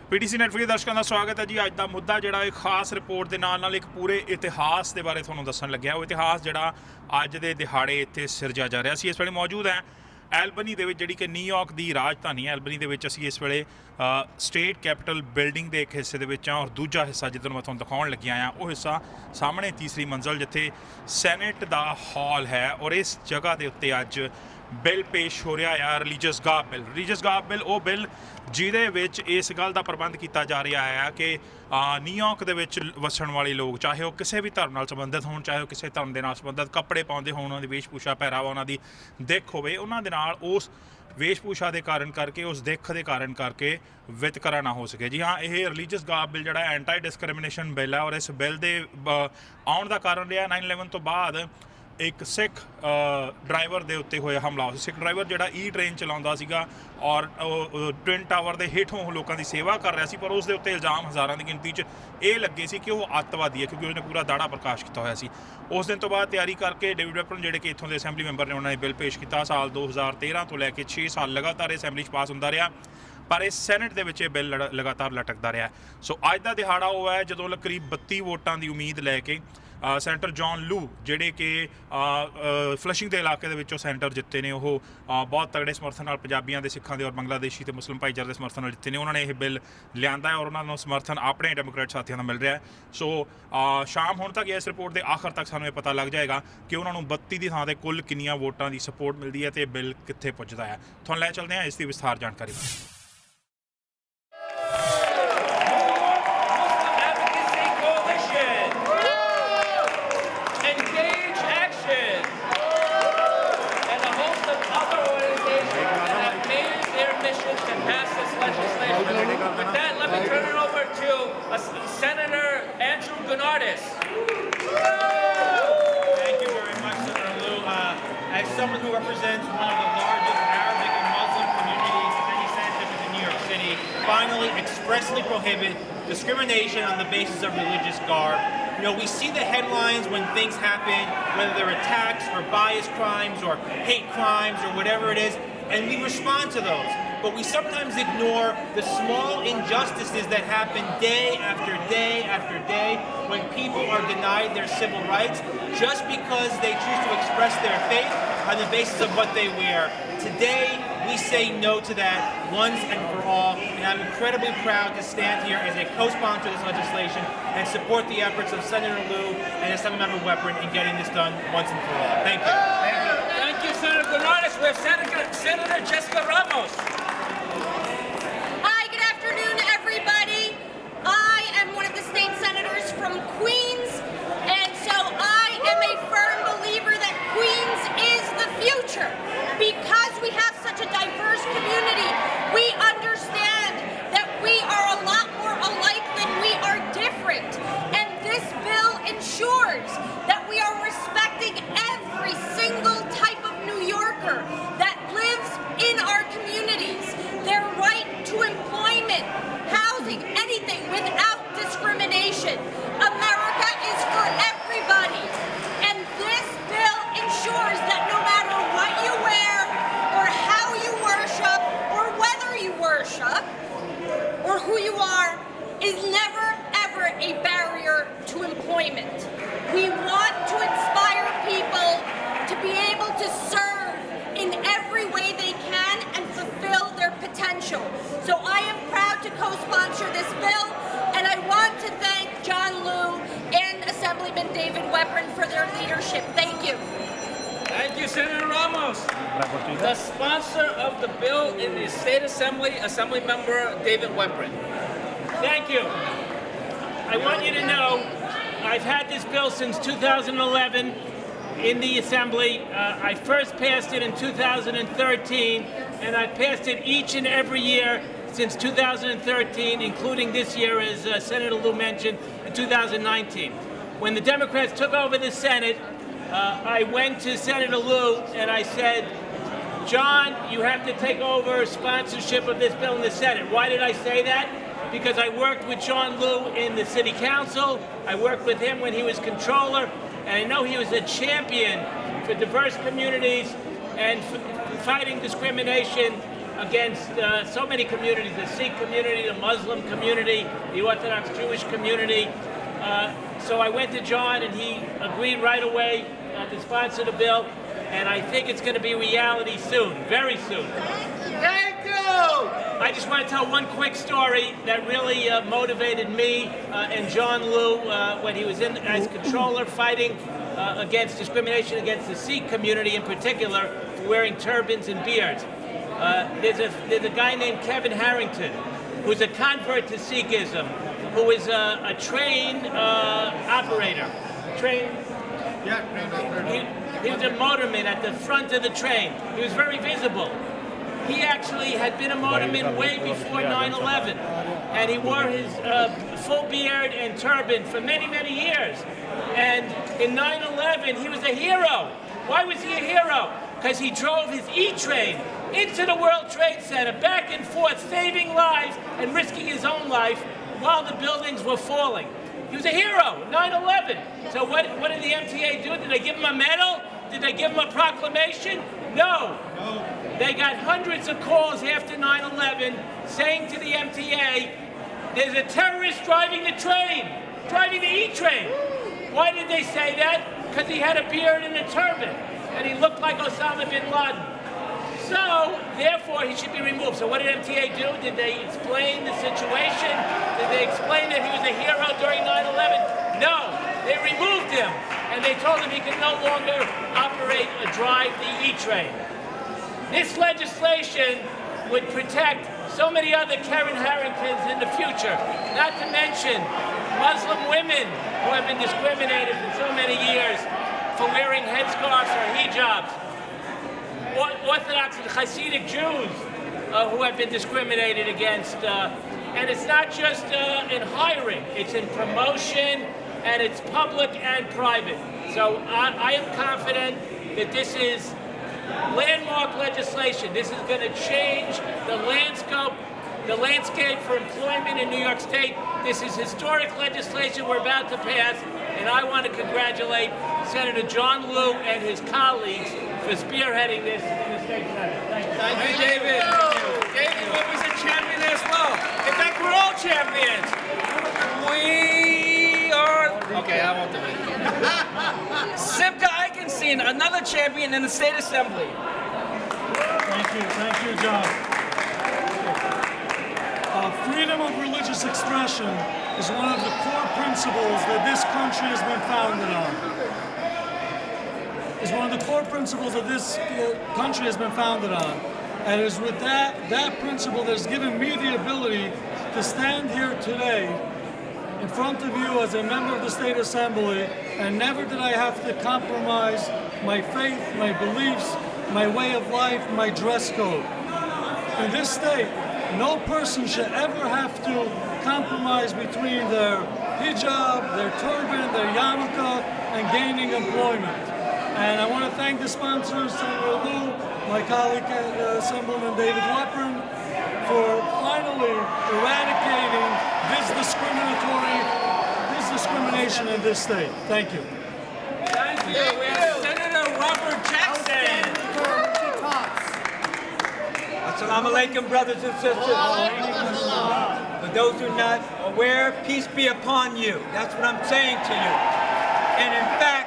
PTC network दर्शकों का स्वागत है जी। अज का मुद्दा जोड़ा एक खास रिपोर्ट के नाल एक पूरे इतिहास के बारे थोड़ा दसन लग्या। वो इतिहास जोड़ा अज के दिहाड़े इत्थे सिरजा जा रहा। असीं इस वेले मौजूद है एलबनी दे विच, जिहड़ी कि न्यूयॉर्क की राजधानी है। एलबनी दे विच असीं इस वेले स्टेट कैपिटल बिल्डिंग के एक हिस्से दे विच और दूजा हिस्सा जिधर मैं तुहानूं दिखाउण लग्या आ वो हिस्सा सामने तीसरी मंजिल जिथे सैनेट दा हॉल है। और इस जगह के उत्ते अज बिल पेश हो रहा है, रिलीजियस गार्ब बिल वो बिल जिहदे विच इस गल का प्रबंध किया जा रहा है कि न्यूयॉर्क दे विच वसण वाले लोग, चाहे वो किसी भी धर्म नाल संबंधित होण, चाहे वो किसी धर्म के नाल संबंधित कपड़े पाउंदे होण, उन्हां दी वेशभूषा पहरावा उन्हां दी दिख होवे, उन्हां दे नाल उस वेशभूषा के कारण करके उस दिख के कारण करके वितकरा ना हो सके। जी हाँ, यह रिलीजियस गार्ब बिल जिहड़ा एंटी डिस्क्रिमिनेशन बिल है और इस बिल के आउण का कारण रहा 9/11 तो बाद एक सिख ड्राइवर के उत्ते होया हमला। सिख ड्राइवर जिहड़ा ट्रेन चलाउंदा सीगा और ट्विन टावर के हेठों लोगों की सेवा कर रहा सी, पर उसके उत्ते इल्जाम हज़ारों की गिनती ये लगे सी कि वह अतवादी है, क्योंकि उसने पूरा दाड़ा प्रकाश किया होया सी। उस दिन तो बाद तैयारी करके डेविड वेपन जिहड़े कि इत्थों के असैंबली मैंबर ने उन्होंने बिल पेश किया। साल 2013 तो लैके 6 साल लगातार असैंबली पास होंदा रहा, पर इस सैनेट के विच बिल लगातार लटकता रहा। सो अज का दिहाड़ा वो है जो करीब 32 वोटां की उम्मीद लैके सैनेटर जॉन लू जिहड़े कि फ्लशिंग के इलाके के सैनेटर जिते ने वो बहुत तगड़े समर्थन पंजाबियों के, सिखों के और बंगलादेशी तो मुस्लिम भाईचारे के समर्थन जिते ने। उन्होंने यह बिल लिया और उन्होंने समर्थन अपने डेमोक्रेट साथियों का मिल रहा है। सो शाम होने तक इस रिपोर्ट के आखिर तक सानू पता लग जाएगा कि उन्होंने 32 की थां ते कुल कितनियां वोटां की सपोर्ट मिलती है तो बिल कित्थे पुजदा है। तुहानूं लै चलते हैं इसकी विस्तार जानकारी। With that, let me turn it over to Senator Andrew Gunardis. Thank you very much, Senator Lou. As someone who represents one of the largest Arabic and Muslim communities of any sense in New York City, finally expressly prohibit discrimination on the basis of religious garb. You know, we see the headlines when things happen, whether they're attacks or bias crimes or hate crimes or whatever it is, and we respond to those. But we sometimes ignore the small injustices that happen day after day after day when people are denied their civil rights just because they choose to express their faith on the basis of what they wear. Today, we say no to that once and for all, and I'm incredibly proud to stand here as a co-sponsor of this legislation and support the efforts of Senator Lou and Assemblymember Weprin in getting this done once and for all. Thank you. Thank you, Senator Gunardis. We have Senator Jessica Ramos. Hi, good afternoon, everybody. I am one of the state senators from Queens, and so I am a firm believer that Queens is the future. Because we have such a diverse community, we understand that we are a lot more alike than we are different. And this bill ensures that we are respecting every single type of New Yorker that lives in our communities, their right to employment, housing, anything without discrimination. America is for everybody. And this bill ensures that no matter what you wear or how you worship or whether you worship or who you are is never ever a barrier to employment. We want to inspire people to be able to serve in every way they can and fulfill their potential. So I am proud to co-sponsor this bill, and I want to thank John Liu and Assemblyman David Weprin for their leadership. Thank you. Thank you, Senator Ramos. The sponsor of the bill in the State Assembly, Assemblymember David Weprin. Thank you. I want you to know I've had this bill since 2011 in the Assembly. I first passed it in 2013, and I passed it each and every year since 2013, including this year, as Senator Lou mentioned, in 2019. When the Democrats took over the Senate, I went to Senator Lou and I said, John, you have to take over sponsorship of this bill in the Senate. Why did I say that? Because I worked with John Liu in the City Council, I worked with him when he was controller, and I know he was a champion for diverse communities and fighting discrimination against so many communities, the Sikh community, the Muslim community, the Orthodox Jewish community. So I went to John, and he agreed right away to sponsor the bill, and I think it's going to be reality soon, very soon. Thank you! I just want to tell one quick story that really motivated me and John Liu when he was in as controller fighting against discrimination against the Sikh community in particular for wearing turbans and beards. There's a guy named Kevin Harrington who's a convert to Sikhism, who is a train operator. He was a motorman at the front of the train. He was very visible. He actually had been a motorman way before 9/11, and he wore his full beard and turban for many, many years. And in 9/11, he was a hero. Why was he a hero? Because he drove his E-train into the World Trade Center, back and forth, saving lives and risking his own life while the buildings were falling. He was a hero, 9/11. So what did the MTA do? Did they give him a medal? Did they give him a proclamation? No. They got hundreds of calls after 9/11 saying to the MTA, there's a terrorist driving the train, driving the E-train. Why did they say that? Because he had a beard and a turban, and he looked like Osama bin Laden. So, therefore, he should be removed. So what did MTA do? Did they explain the situation? Did they explain that he was a hero during 9/11? No. They removed him, and they told him he could no longer operate or drive the E-train. This legislation would protect so many other Karen Harringtons in the future, not to mention Muslim women who have been discriminated for so many years for wearing headscarves or hijabs. Orthodox and Hasidic Jews who have been discriminated against. And it's not just in hiring, it's in promotion, and it's public and private. So I am confident that this is landmark legislation. This is going to change the landscape for employment in New York State. This is historic legislation we're about to pass, and I want to congratulate Senator John Liu and his colleagues for spearheading this in the state Senate. Thank you. Thank you, David. David was a champion as well. In fact, we're all champions. We are... Okay, I won't do it. Simca Eichenstein, another champion in the State Assembly. Thank you, John. Freedom of religious expression is one of the core principles that this country has been founded on. It's one of the core principles that this country has been founded on. And it is with that principle that has given me the ability to stand here today in front of you as a member of the State Assembly, and never did I have to compromise my faith, my beliefs, my way of life, my dress code. In this state, no person should ever have to compromise between their hijab, their turban, their yarmulke, and gaining employment. And I want to thank the sponsors, Senator Liu, my colleague, Assemblyman David Weprin, for finally eradicating this discrimination in this state. Thank you. Thank you. We have Senator Robert Jackson. Assalamu alaikum, brothers and sisters. For those who are not aware, peace be upon you. That's what I'm saying to you. And in fact,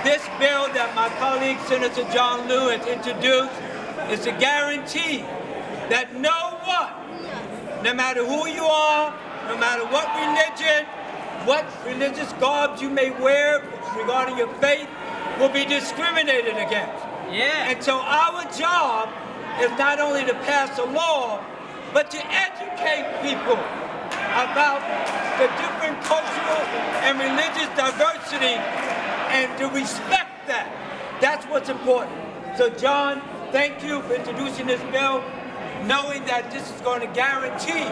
this bill that my colleague Senator John Liu has introduced is a guarantee that no one, no matter who you are, no matter what religious garbs you may wear regarding your faith, will be discriminated against. Yeah. And so our job is not only to pass a law, but to educate people about the different cultural and religious diversity and to respect that. That's what's important. So John, thank you for introducing this bill, knowing that this is going to guarantee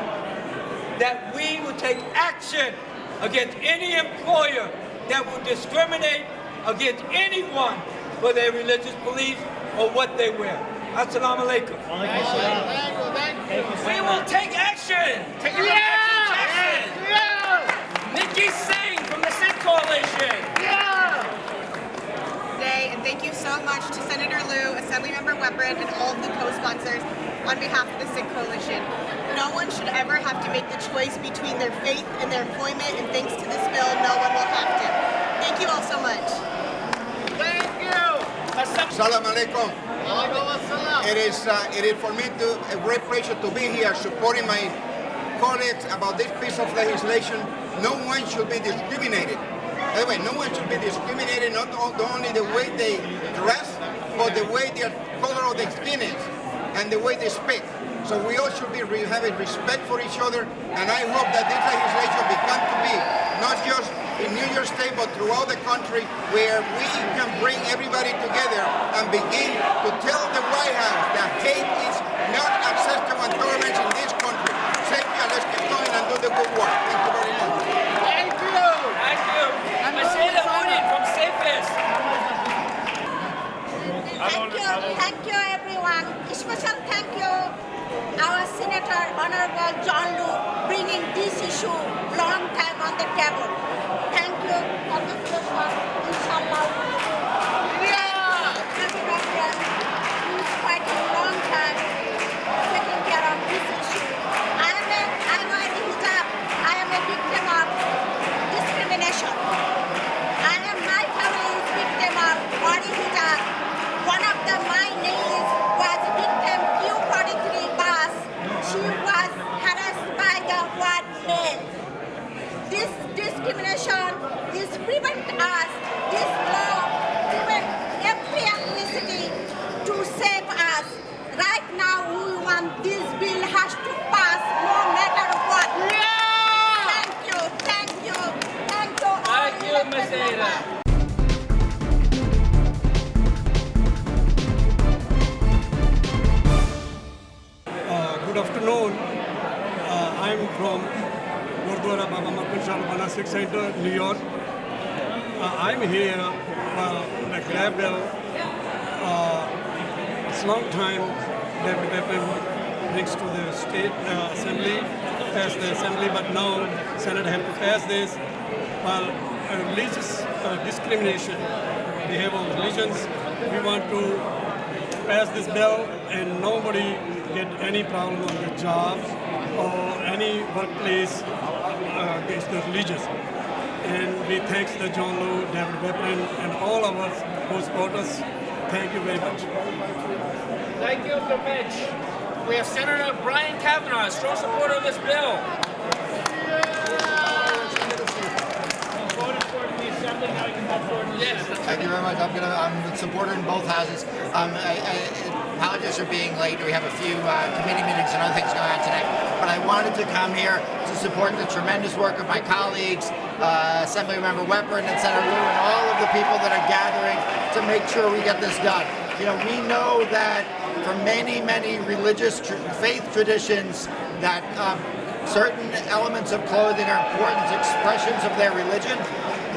that we will take action against any employer that will discriminate against anyone for their religious beliefs or what they wear. Assalamu alaikum. We will take action. Take action, Jackson. Nikki Singh from the Sikh Coalition. Today, and thank you so much to Senator Liu, Assemblymember Weprin, and all of the co-sponsors on behalf of the Sikh Coalition. No one should ever have to make the choice between their faith and their employment, and thanks to this bill, no one will have to. Thank you all so much. Thank you. Salam alaikum. It is for me a great pleasure to be here supporting my colleagues about this piece of legislation. No one should be discriminated. By the way, no one should be discriminated not only the way they dress, but the way their color of their skin is and the way they speak. So we all should be having respect for each other, and I hope that this legislation become to be not just in New York State, but throughout the country, where we can bring everybody together and begin to tell the White House that hate is not acceptable and tolerance in this country. Thank you, let's keep going and do the good work. Thank you very much. Thank you. Thank you. Masayda Mooney from Safest. Thank you everyone. Special thank you our Senator Honorable John Liu bringing this issue long time on the table. Thank you for the support. Inshallah. He's fighting long time taking care of this issue. I wear the hijab. I am a victim of discrimination. My family is victim of body hijab. One of my niece was victim Q43 bus. She was harassed by the white men. This discrimination is prevent us. This law prevent every ethnicity to save us. Right now, we want this bill has to pass no matter what. Yeah! Thank you, thank you, thank you. Thank you, Masayda. Good afternoon. I'm from Gurdwara Baba Makkar Bana Sikh Center, New York. I'm here for the grab bill. It's a long time David Weprin brings to the state assembly, pass the assembly, but now Senate have to pass this. While religious discrimination, behavior of religions, we want to pass this bill and nobody get any problem on the jobs or any workplace against the religious. And we thank the John Liu, David Weprin, and all of us who support us. Thank you very much. Thank you, Mr. Mitch. We have Senator Brian Kavanaugh, a strong supporter of this bill. Thank you very much. I'm a supporter in both houses. Apologies for being late. We have a few committee meetings and other things going on tonight. But I wanted to come here to support the tremendous work of my colleagues, Assemblymember Weprin and Senator Liu, and all of the people that are gathering to make sure we get this done. You know, we know that for many, many religious faith traditions that certain elements of clothing are important expressions of their religion.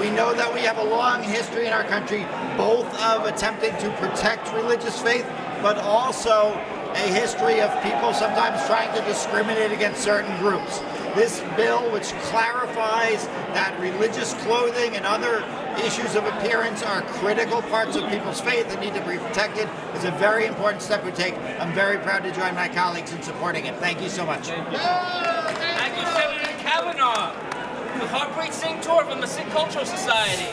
We know that we have a long history in our country, both of attempting to protect religious faith, but also a history of people sometimes trying to discriminate against certain groups. This bill, which clarifies that religious clothing and other issues of appearance are critical parts of people's faith and need to be protected, is a very important step we take. I'm very proud to join my colleagues in supporting it. Thank you so much. Thank you, Senator Kavanaugh. The Harpreet Singh Tour from the Sikh Cultural Society.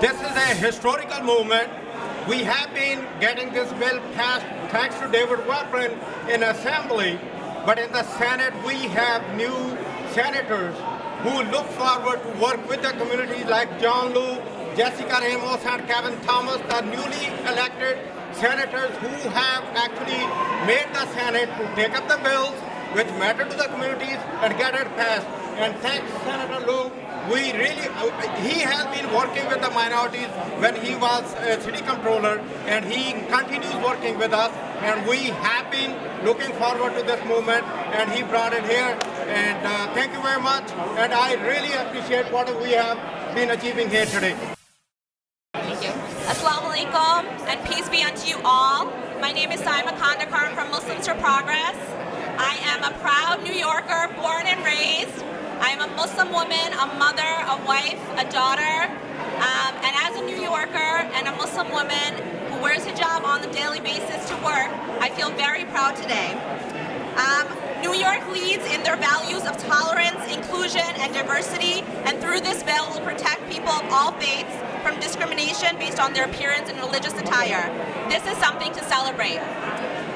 This is a historical movement. We have been getting this bill passed thanks to David Weprin in Assembly, but in the Senate we have new senators who look forward to work with the communities like John Liu, Jessica Ramos and Kevin Thomas, the newly elected senators who have actually made the Senate to take up the bills which matter to the communities and get it passed. And thanks Senator Liu, he has been working with the minorities when he was a city controller, and he continues working with us, and we have been looking forward to this movement, and he brought it here. And thank you very much, and I really appreciate what we have been achieving here today. Assalamu alaikum and peace be unto you all. My name is Saima Kandakar from Muslims for Progress. I am a proud New Yorker, born and raised. I am a Muslim woman, a mother, a wife, a daughter, And as a New Yorker and a Muslim woman who wears hijab on a daily basis to work, I feel very proud today. New York leads in their values of tolerance, inclusion, and diversity, and through this bill will protect people of all faiths from discrimination based on their appearance and religious attire. This is something to celebrate.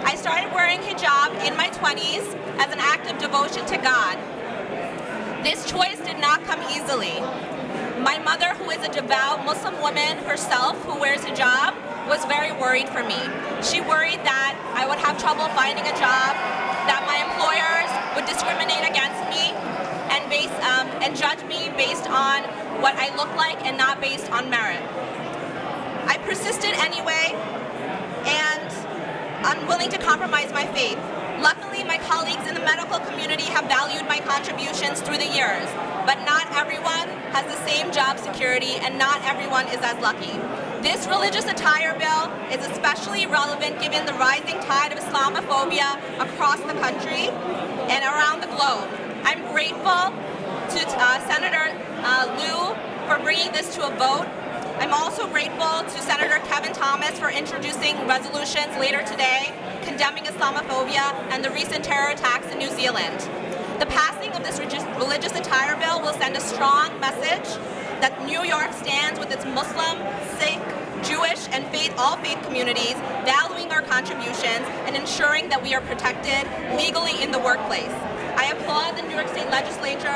I started wearing hijab in my 20s as an act of devotion to God. This choice did not come easily. My mother, who is a devout Muslim woman herself who wears hijab, was very worried for me. She worried that I would have trouble finding a job, that my employers would discriminate against me and judge me based on what I look like and not based on merit. I persisted anyway and unwilling to compromise my faith. Luckily, my colleagues in the medical community have valued my contributions through the years, but not everyone has the same job security and not everyone is as lucky. This religious attire bill is especially relevant given the rising tide of Islamophobia across the country and around the globe. I'm grateful to Senator Liu for bringing this to a vote. I'm also grateful to Senator Kevin Thomas for introducing resolutions later today condemning Islamophobia and the recent terror attacks in New Zealand. The passing of this religious attire bill will send a strong message that New York stands with its Muslim, Sikh, Jewish, and all faith communities, valuing our contributions and ensuring that we are protected legally in the workplace. I applaud the New York State Legislature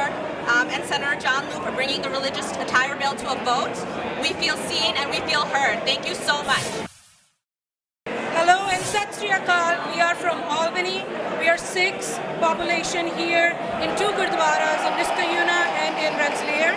and Senator John Liu for bringing the religious attire bill to a vote. We feel seen and we feel heard. Thank you so much. Hello and Sat Sri Akal. We are from Albany. We are 6 population here in 2 Gurdwaras, in Niskayuna and in Rensselaer.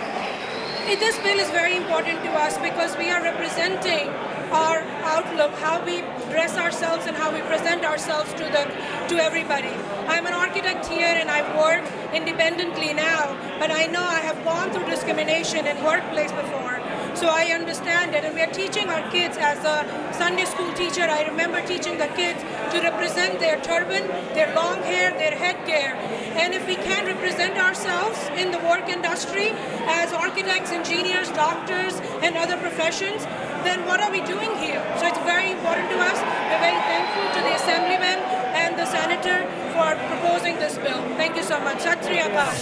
This bill is very important to us because we are representing our outlook, how we dress ourselves and how we present ourselves to everybody. I'm an architect here and I work independently now, but I know I have gone through discrimination in workplace before. So I understand it, and we are teaching our kids. As a Sunday school teacher, I remember teaching the kids to represent their turban, their long hair, their headgear. And if we can't represent ourselves in the work industry as architects, engineers, doctors, and other professions, then what are we doing here? So it's very important to us. We're very thankful to the Assemblyman and the Senator for proposing this bill. Thank you so much. Sat Sri Akal.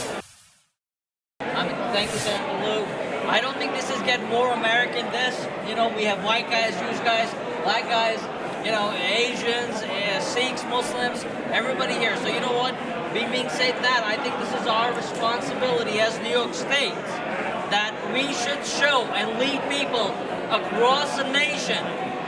Thank you, Senator Liu. I don't think this is getting more American. We have white guys, Jewish guys, black guys, Asians, Sikhs, Muslims, everybody here. So you know what? Being said that, I think this is our responsibility as New York State, that we should show and lead people across the nation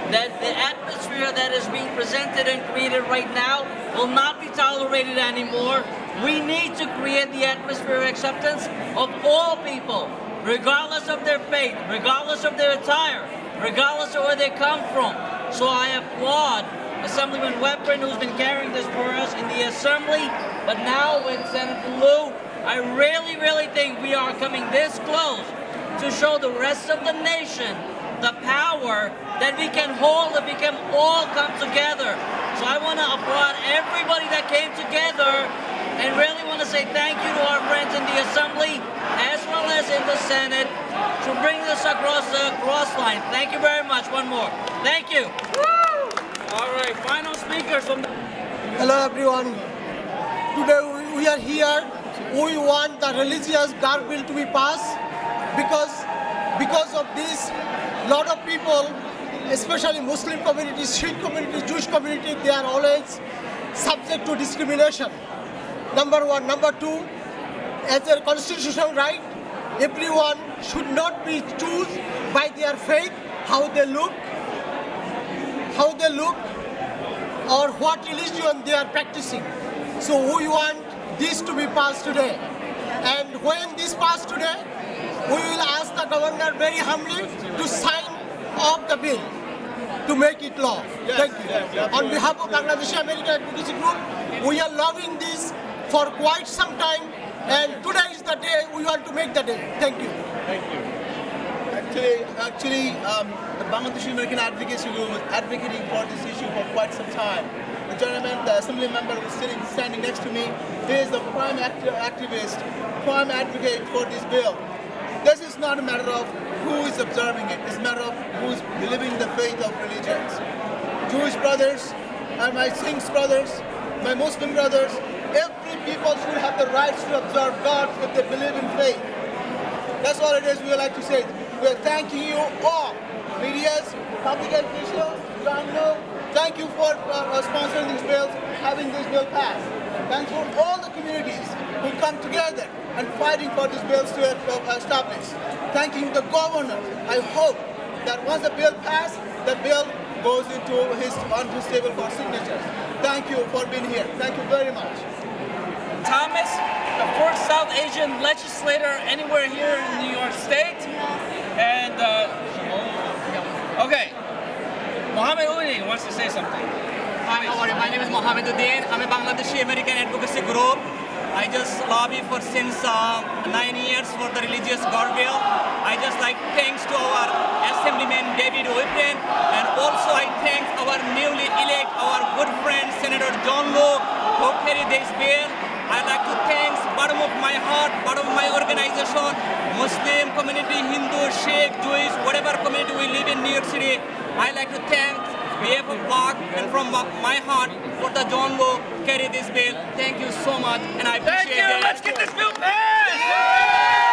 that the atmosphere that is being presented and created right now will not be tolerated anymore. We need to create the atmosphere of acceptance of all people, regardless of their faith, regardless of their attire, regardless of where they come from. So I applaud Assemblyman Weprin, who's been carrying this for us in the Assembly, but now with Senator Liu, I really think we are coming this close to show the rest of the nation the power that we can hold if we can all come together. So I want to applaud everybody that came together and really want to say thank you to our friends in the Assembly as well as in the Senate to bring this across the cross line. Thank you very much. One more. Thank you. Woo! All right, final speakers. Hello everyone. Today we are here. We want the religious Garb bill to be passed because of this, lot of people, especially Muslim community, Sikh community, Jewish community, they are always subject to discrimination. Number one. Number two, as a constitutional right, everyone should not be chosen by their faith, how they look, or what religion they are practicing. So we want this to be passed today. And when this passed today, we will ask the governor very humbly to sign off the bill to make it law. Thank you. Yes. On behalf of Bangladeshi American Advocacy Group, we are loving this for quite some time, and today is the day we want to make the day. Thank you. Thank you. Actually, the Bangladeshi American Advocacy Group was advocating for this issue for quite some time. The gentleman, the assembly member who's standing next to me, he is the prime activist, prime advocate for this bill. This is not a matter of who is observing it. It's a matter of who is believing the faith of religions. Jewish brothers and my Sikhs brothers, my Muslim brothers, every people should have the rights to observe God if they believe in faith. That's all it is we would like to say. We are thanking you all, medias, public officials, John Luke. Thank you for sponsoring these bills, having this bill passed. Thanks for all the communities who come together and fighting for these bills to establish. Thanking the governor. I hope that once the bill passed, the bill goes on his table for signatures. Thank you for being here. Thank you very much. Thomas, the first South Asian legislator anywhere here in New York State. And, okay. Mohammed Uddin wants to say something. Hi, how are you? My name is Mohammed Uddin. I'm a Bangladeshi American advocacy group. I just lobby for since 9 years for the religious guard bill. I just like thanks to our Assemblyman David Whippin, and also I thank our newly elect, our good friend Senator John Lowe, who carried this bill. I'd like to thank bottom of my heart, bottom of my organization, Muslim community, Hindu, Sikh, Jewish, whatever community we live in New York City. I'd like to thank BF of Block and from my heart for the John Lowe carry this bill. Thank you so much, and I appreciate it. Let's get this bill passed!